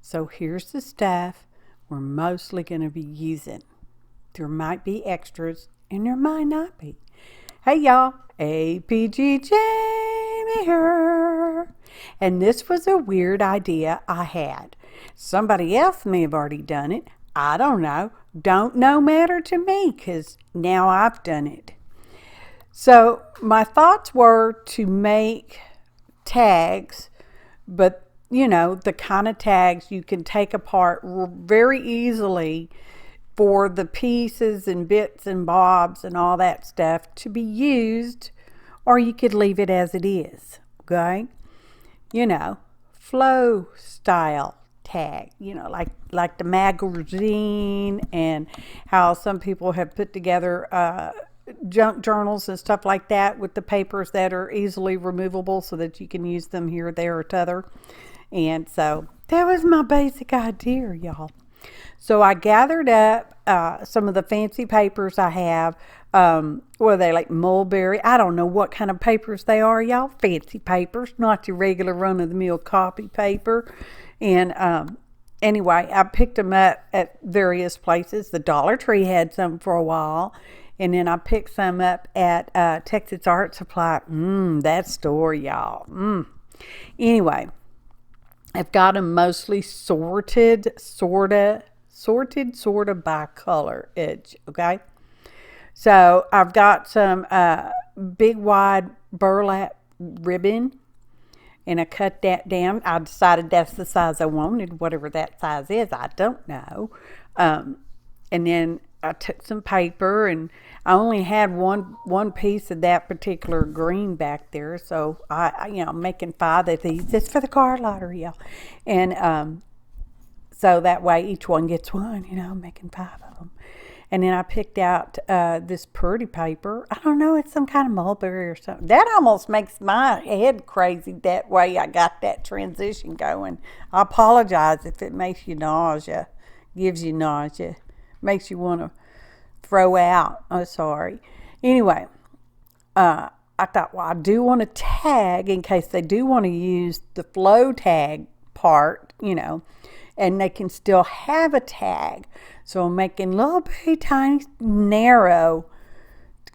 So here's the stuff we're mostly going to be using. There might be extras and there might not be. Hey y'all, APG Jamie here. And this was a weird idea I had. Somebody else may have already done it. I don't know. Don't know matter to me because now I've done it. So my thoughts were to make tags, but you know, the kind of tags you can take apart very easily for the pieces and bits and bobs and all that stuff to be used, or you could leave it as it is, okay? You know, flow style tag, you know, like the magazine, and how some people have put together junk journals and stuff like that with the papers that are easily removable so that you can use them here, there, or t'other. And so that was my basic idea, y'all. So I gathered up some of the fancy papers I have. What are they, like mulberry? I don't know what kind of papers they are, y'all. Fancy papers, not your regular run-of-the-mill copy paper. And anyway, I picked them up at various places. The Dollar Tree had some for a while. And then I picked some up at Texas Art Supply. That store, y'all. Anyway, I've got them mostly sorted sort of by color edge, okay? So I've got some big wide burlap ribbon, and I cut that down. I decided that's the size I wanted, whatever that size is, I don't know. And then I took some paper, and I only had one piece of that particular green back there, so I'm making 5 of these just for the card lottery, y'all. And so that way each one gets one, making 5 of them. And then I picked out this pretty paper. I don't know, it's some kind of mulberry or something. That almost makes my head crazy that way I got that transition going. I apologize if it makes you nausea, gives you nausea, makes you want to throw out. Oh, sorry. Anyway, I thought, well, I do want to tag in case they do want to use the flow tag part, and they can still have a tag. So I'm making little bitty tiny narrow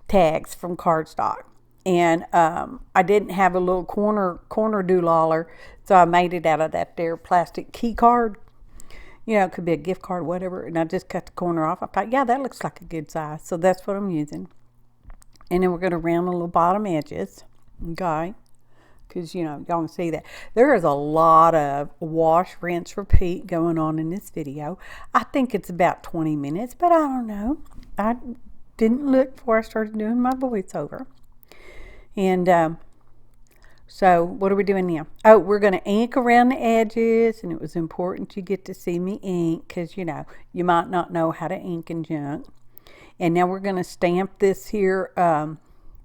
tags from cardstock. And I didn't have a little corner doolaller, so I made it out of that there plastic key card. It could be a gift card, whatever. And I just cut the corner off. I thought, yeah, that looks like a good size. So that's what I'm using. And then we're going to round the little bottom edges. Okay. Because, y'all can see that. There is a lot of wash, rinse, repeat going on in this video. I think it's about 20 minutes, but I don't know. I didn't look before I started doing my voiceover. And so what are we doing now? Oh, we're going to ink around the edges, and it was important you get to see me ink because, you might not know how to ink and junk. And now we're going to stamp this here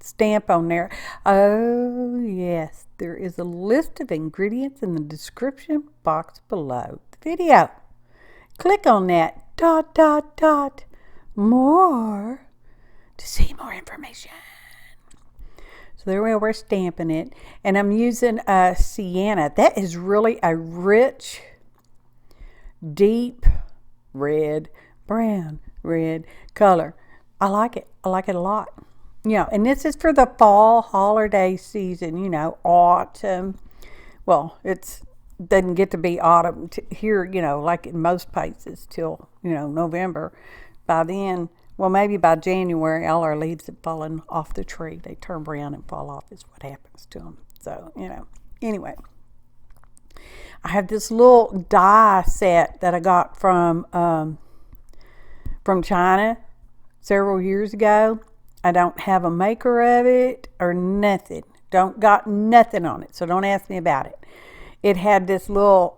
stamp on there. Oh, yes, there is a list of ingredients in the description box below the video. Click on that ... more to see more information. So there we are, we're stamping it. And I'm using Siena. That is really a rich, deep red, brown, red color. I like it. I like it a lot. And this is for the fall holiday season, autumn. Well, it doesn't get to be autumn here, like in most places till, November. By then, well, maybe by January, all our leaves have fallen off the tree. They turn brown and fall off is what happens to them. So, anyway. I have this little die set that I got from China several years ago. I don't have a maker of it or nothing. Got nothing on it, so don't ask me about it. It had this little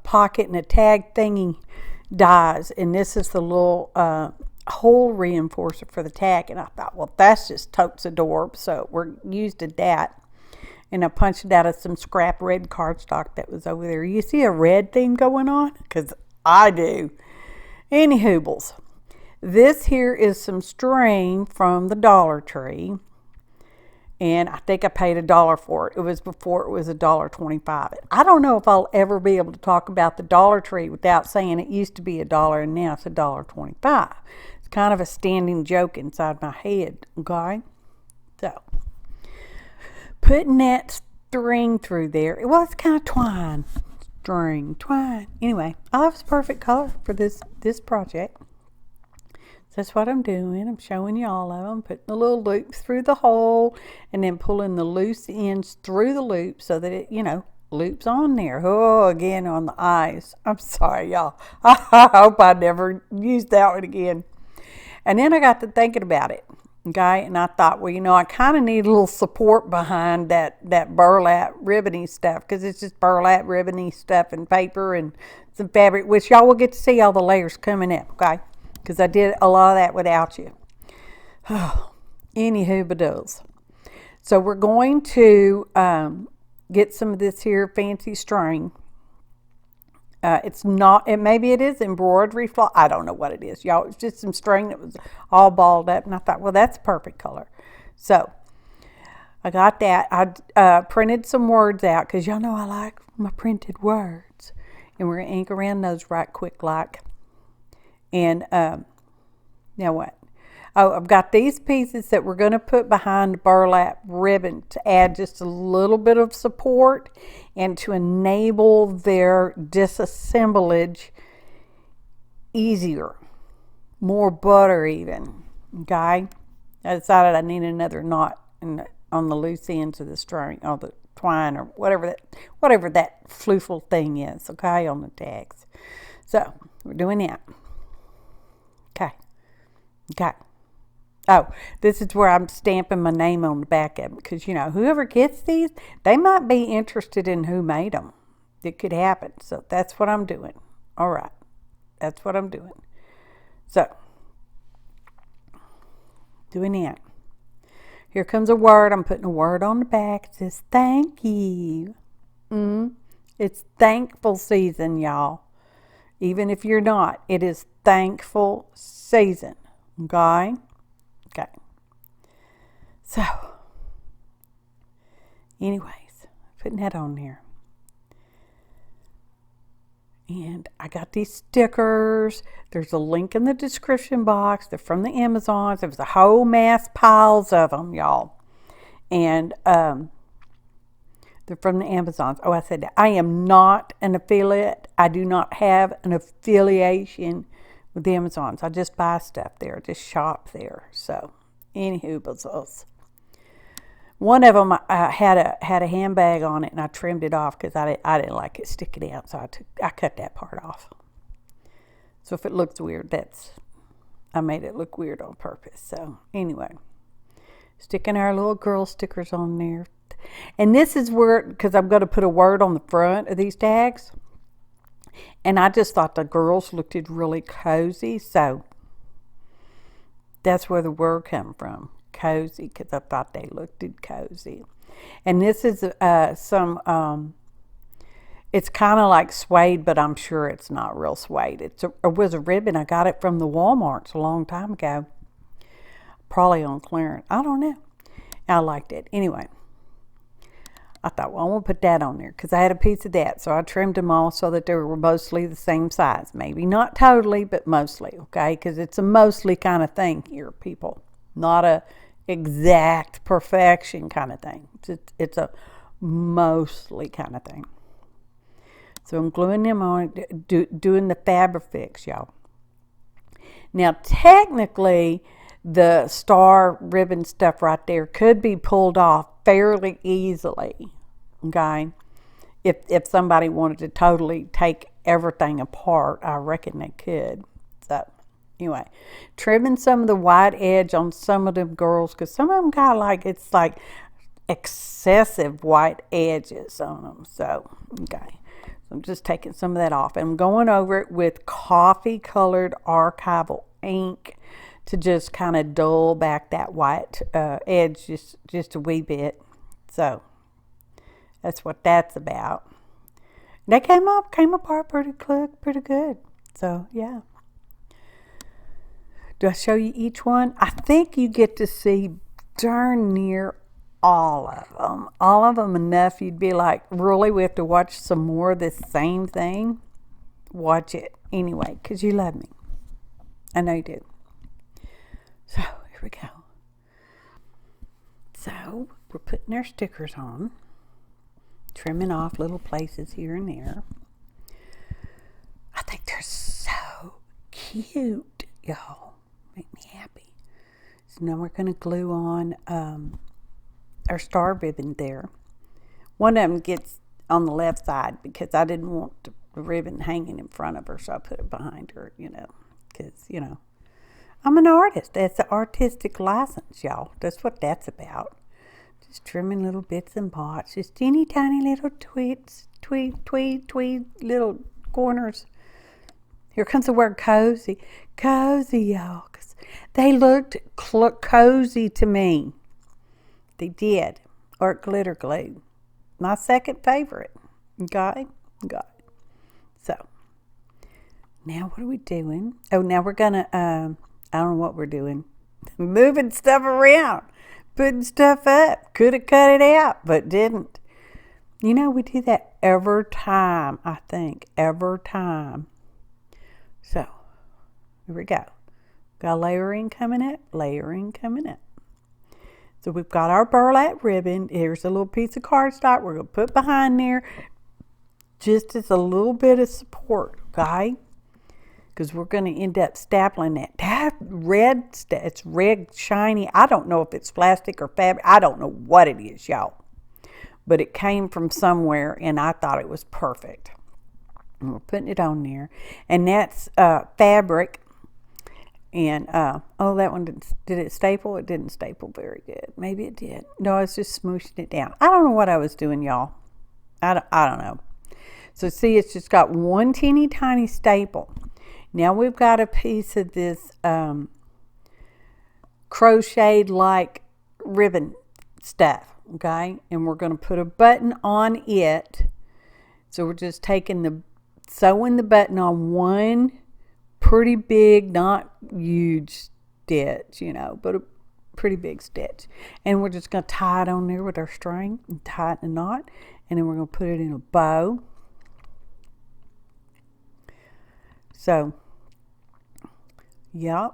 pocket and a tag thingy dies, and this is the little hole reinforcer for the tag. And I thought, well, that's just totes adorable, so we're used to that. And I punched it out of some scrap red cardstock that was over there. You see a red theme going on? Because I do. Anywhoobles. This here is some string from the Dollar Tree. and I think I paid $1 for it. It was before it was $1.25. I don't know if I'll ever be able to talk about the Dollar Tree without saying it used to be $1 and now it's $1.25. It's kind of a standing joke inside my head, okay? So, putting that string through there, well, it's kind of twine. Twine. Anyway, I love this perfect color for this project. So that's what I'm doing. I'm showing you all of them, putting the little loop through the hole and then pulling the loose ends through the loop so that it, loops on there. Oh, again on the eyes. I'm sorry, y'all. I hope I never use that one again. And then I got to thinking about it, okay? And I thought, well, I kind of need a little support behind that burlap ribbony stuff, because it's just burlap ribbony stuff and paper and some fabric, which y'all will get to see all the layers coming up, okay? Because I did a lot of that without you. Anywho, badools. So we're going to get some of this here fancy string. It's not, maybe it is embroidery floss. I don't know what it is, y'all. It's just some string that was all balled up, and I thought, well, that's perfect color. So I got that. I printed some words out, because y'all know I like my printed words. And we're going to ink around those right quick like. And now what? Oh, I've got these pieces that we're going to put behind the burlap ribbon to add just a little bit of support and to enable their disassemblage easier. More butter even, okay? I decided I need another knot on the loose ends of the string, or the twine, or whatever that floofle thing is, okay, on the tags. So, we're doing that. Okay. Oh, this is where I'm stamping my name on the back of them, because, whoever gets these, they might be interested in who made them. It could happen. So that's what I'm doing. All right. That's what I'm doing. So, doing that. Here comes a word. I'm putting a word on the back. It says, thank you. It's thankful season, y'all. Even if you're not, it is thankful season. Okay? Okay. So, anyways, putting that on there. And I got these stickers. There's a link in the description box. They're from the Amazons. There was a whole mass piles of them, y'all. And they're from the Amazons. Oh, I said that. I am not an affiliate. I do not have an affiliation with the Amazons. I just buy stuff there. Just shop there. So, anywho, bazos. One of them had a handbag on it, and I trimmed it off because I didn't like it sticking out, so I cut that part off. So if it looks weird, I made it look weird on purpose. So anyway, sticking our little girl stickers on there, and this is where, because I'm going to put a word on the front of these tags, and I just thought the girls looked really cozy, so that's where the word came from. Cozy, because I thought they looked cozy. And this is it's kind of like suede, but I'm sure it's not real suede. It was a ribbon. I got it from the Walmarts a long time ago, probably on clearance. I don't know. I liked it. Anyway, I thought, well, I'm going to put that on there because I had a piece of that. So I trimmed them all so that they were mostly the same size. Maybe not totally, but mostly, okay? Because it's a mostly kind of thing here, people. Not a exact perfection kind of thing. It's a mostly kind of thing. So I'm gluing them on, doing the fabric fix, y'all. Now, technically, the star ribbon stuff right there could be pulled off fairly easily, okay? If somebody wanted to totally take everything apart, I reckon they could. So, anyway, trimming some of the white edge on some of them girls, because some of them got it's like excessive white edges on them. So, okay. So I'm just taking some of that off. And I'm going over it with coffee colored archival ink to just kind of dull back that white edge just a wee bit. So that's what that's about. And that came apart pretty good. So yeah. Do I show you each one? I think you get to see darn near all of them enough you'd be like, really, we have to watch some more of this same thing? Watch it anyway, because you love me. I know you do. So here we go. So we're putting our stickers on, trimming off little places here and there. I think they're so cute, y'all. Make me happy. So now we're going to glue on our star ribbon there. One of them gets on the left side because I didn't want the ribbon hanging in front of her, so I put it behind her, because, I'm an artist. That's an artistic license, y'all. That's what that's about. Just trimming little bits and bobs, just teeny tiny little tweed little corners. Here comes the word cozy. Cozy, y'all. 'Cause they looked cozy to me. They did. Or glitter glue. My second favorite. Okay? Got it. So, now what are we doing? Oh, now we're going to, I don't know what we're doing. Moving stuff around. Putting stuff up. Could have cut it out, but didn't. We do that every time, I think. Every time. So, here we go. Got layering coming up. Layering coming up. So we've got our burlap ribbon. Here's a little piece of cardstock we're going to put behind there just as a little bit of support, okay? Because we're going to end up stapling that. That red, it's red, shiny. I don't know if it's plastic or fabric. I don't know what it is, y'all. But it came from somewhere, and I thought it was perfect. And we're putting it on there. And that's fabric. And, that one, did it staple? It didn't staple very good. Maybe it did. No, I was just smooshing it down. I don't know what I was doing, y'all. I don't know. So, see, it's just got one teeny tiny staple. Now we've got a piece of this crocheted-like ribbon stuff, okay? And we're going to put a button on it. So, we're just sewing the button on one pretty big, not huge stitch, but a pretty big stitch. And we're just going to tie it on there with our string and tie it in a knot. And then we're going to put it in a bow. So, yep.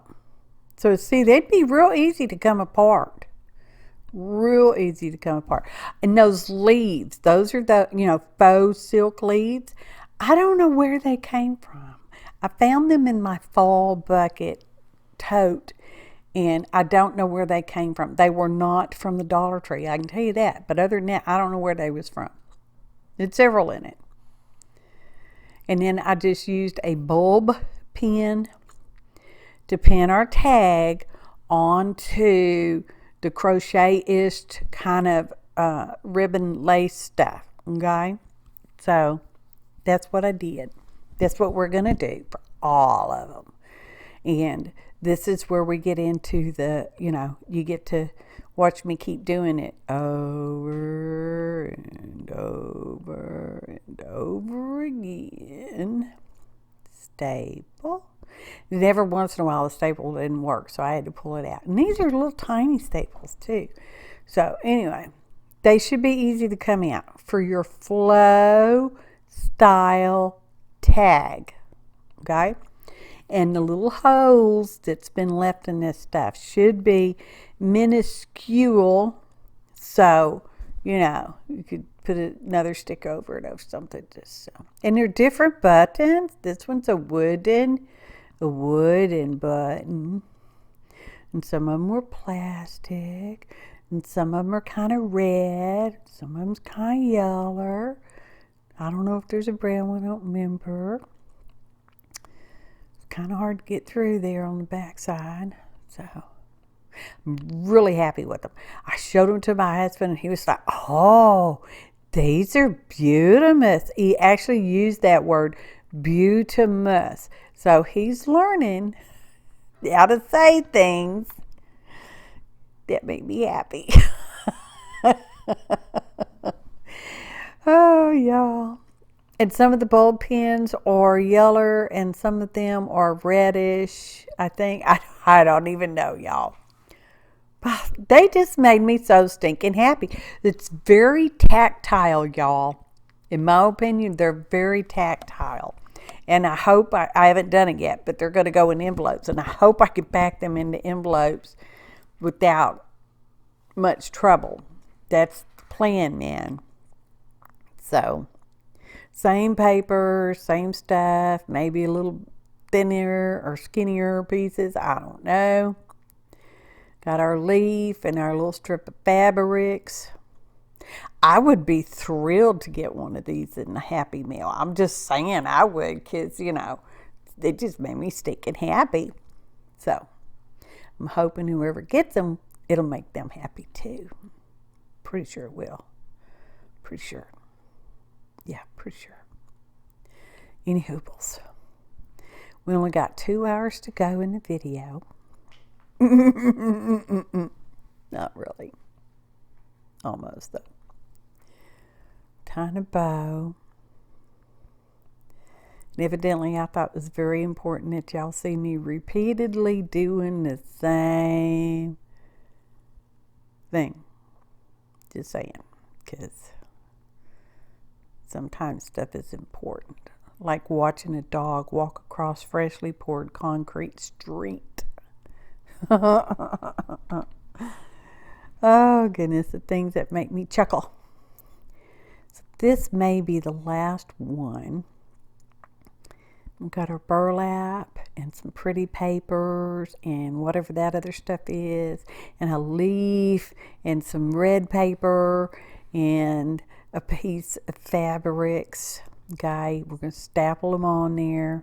So, see, they'd be real easy to come apart. Real easy to come apart. And those leaves, those are the, faux silk leaves. I don't know where they came from. I found them in my fall bucket tote, and I don't know where they came from. They were not from the Dollar Tree, I can tell you that. But other than that, I don't know where they was from. There's several in it. And then I just used a bulb pin to pin our tag onto the crochet-ish kind of ribbon lace stuff, okay? So that's what I did. That's what we're going to do for all of them. And this is where we get into the, you get to watch me keep doing it over and over and over again. Staple. And every once in a while the staple didn't work, so I had to pull it out. And these are little tiny staples too. So anyway, they should be easy to come out for your flow style tag, okay? And the little holes that's been left in this stuff should be minuscule, so you could put another stick over it or something. Just so. And they're different buttons. This one's a wooden button, and some of them were plastic, and some of them are kind of red, some of them's kind of yellow. I don't know if there's a brown one, I don't remember. It's kind of hard to get through there on the back side. So, I'm really happy with them. I showed them to my husband and he was like, oh, these are beautiful. He actually used that word, beautiful. So, he's learning how to say things that make me happy. Oh, y'all. And some of the bulb pins are yellow and some of them are reddish, I think. I don't even know, y'all. They just made me so stinking happy. It's very tactile, y'all. In my opinion, they're very tactile. And I hope, I haven't done it yet, but they're going to go in envelopes. And I hope I can pack them into envelopes without much trouble. That's the plan, man. So, same paper, same stuff, maybe a little thinner or skinnier pieces. I don't know. Got our leaf and our little strip of fabrics. I would be thrilled to get one of these in the Happy Meal. I'm just saying I would, because, you know, they just made me stinking happy. So, I'm hoping whoever gets them, it'll make them happy too. Pretty sure it will. Pretty sure. Yeah, pretty sure. Any hoobles. We only got 2 hours to go in the video. Not really. Almost, though. Tying a bow. And evidently, I thought it was very important that y'all see me repeatedly doing the same thing. Just saying. Because sometimes stuff is important. Like watching a dog walk across freshly poured concrete street. Oh, goodness, the things that make me chuckle. So this may be the last one. We've got our burlap and some pretty papers and whatever that other stuff is, and a leaf and some red paper and a piece of fabrics. Okay, we're going to staple them on there.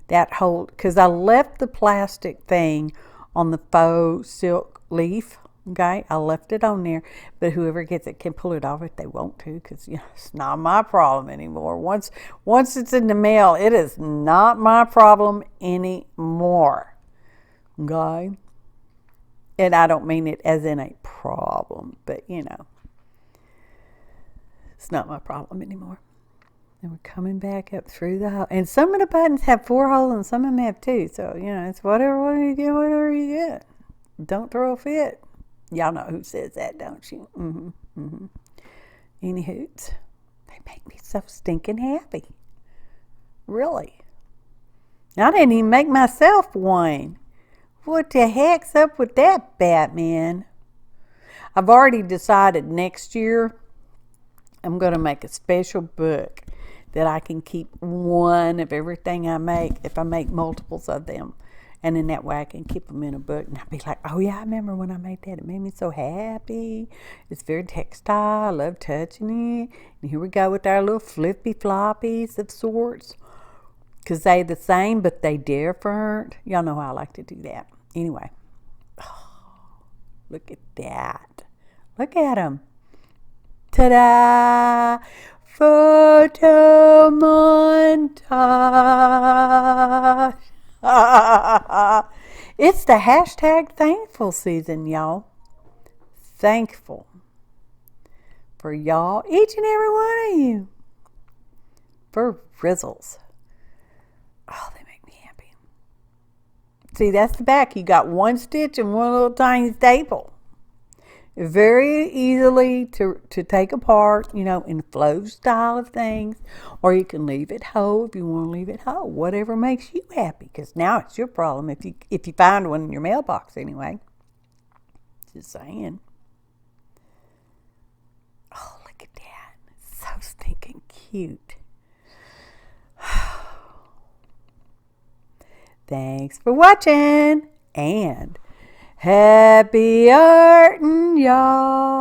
That whole, because I left the plastic thing on the faux silk leaf. Okay, I left it on there, but whoever gets it can pull it off if they want to, because, you know, it's not my problem anymore. Once it's in the mail, it is not my problem anymore. Okay, and I don't mean it as in a problem, but, you know, it's not my problem anymore. And we're coming back up through the hole. And some of the buttons have 4 holes and some of them have 2. So, you know, it's whatever you get. Don't throw a fit. Y'all know who says that, don't you? Any hoots. They make me so stinking happy. Really. I didn't even make myself one. What the heck's up with that, Batman? I've already decided next year I'm going to make a special book that I can keep one of everything I make if I make multiples of them. And in that way I can keep them in a book. And I'll be like, oh yeah, I remember when I made that. It made me so happy. It's very textile. I love touching it. And here we go with our little flippy floppies of sorts. Because they're the same, but they different. Y'all know how I like to do that. Anyway. Oh, look at that. Look at them. Ta-da! Photo montage. It's the hashtag thankful season, y'all. Thankful for y'all, each and every one of you. For Rizzles. Oh, they make me happy. See, that's the back. You got one stitch and one little tiny staple. Very easily to take apart, you know, in the flow style of things. Or you can leave it whole if you want to leave it whole. Whatever makes you happy. Because now it's your problem if you find one in your mailbox anyway. Just saying. Oh, look at that. So stinking cute. Thanks for watching. And happy arting, y'all.